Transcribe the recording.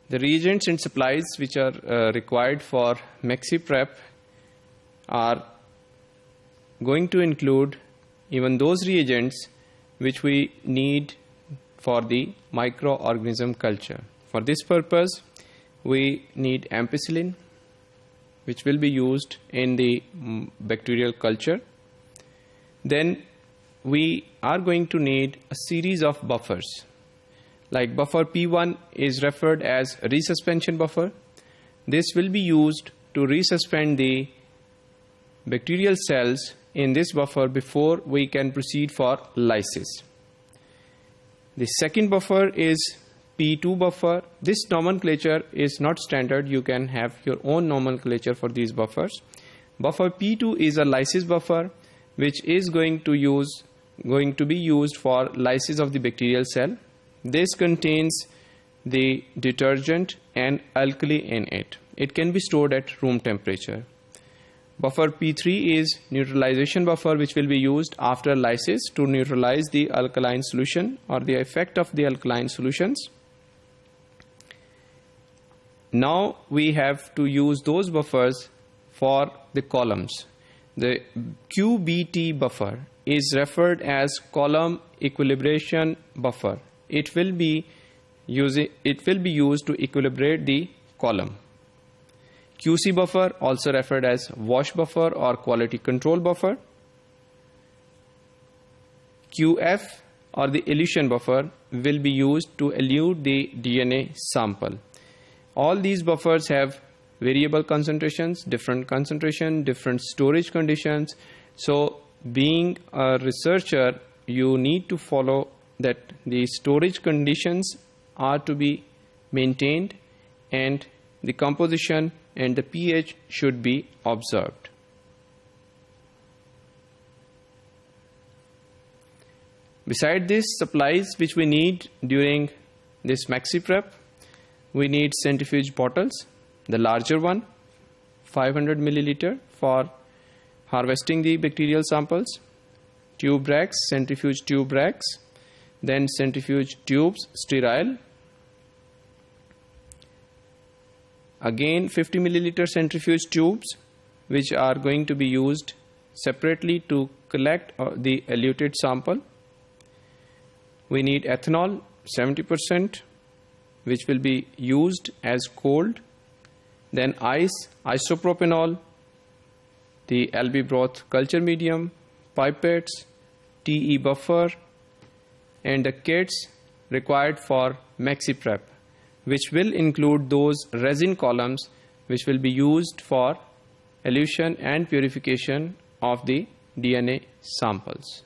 The reagents and supplies which are required for MaxiPrep are going to include even those reagents which we need for the microorganism culture. For this purpose, we need ampicillin, which will be used in the bacterial culture. Then we are going to need a series of buffers. Like buffer P1 is referred as resuspension buffer. This will be used to resuspend the bacterial cells in this buffer before we can proceed for lysis. The second buffer is P2 buffer. This nomenclature is not standard. You can have your own nomenclature for these buffers. Buffer P2 is a lysis buffer which is going to be used for lysis of the bacterial cell. This contains the detergent and alkali in it. It can be stored at room temperature. Buffer P3 is neutralization buffer which will be used after lysis to neutralize the alkaline solution or the effect of the alkaline solutions. Now we have to use those buffers for the columns. The QBT buffer is referred as column equilibration buffer. It will be used to equilibrate the column. QC buffer, also referred as wash buffer or quality control buffer. QF or the elution buffer will be used to elute the DNA sample. All these buffers have variable concentrations, different concentration, different storage conditions. So being a researcher, you need to follow that the storage conditions are to be maintained and the composition and the pH should be observed. Beside this, supplies which we need during this MaxiPrep, we need centrifuge bottles, the larger one, 500 milliliter for harvesting the bacterial samples, tube racks, centrifuge tube racks, then centrifuge tubes, sterile. Again 50 milliliter centrifuge tubes which are going to be used separately to collect the eluted sample. We need ethanol 70% which will be used as cold. Then ice, isopropanol, the LB broth culture medium, pipettes, TE buffer, and the kits required for MaxiPrep, which will include those resin columns which will be used for elution and purification of the DNA samples.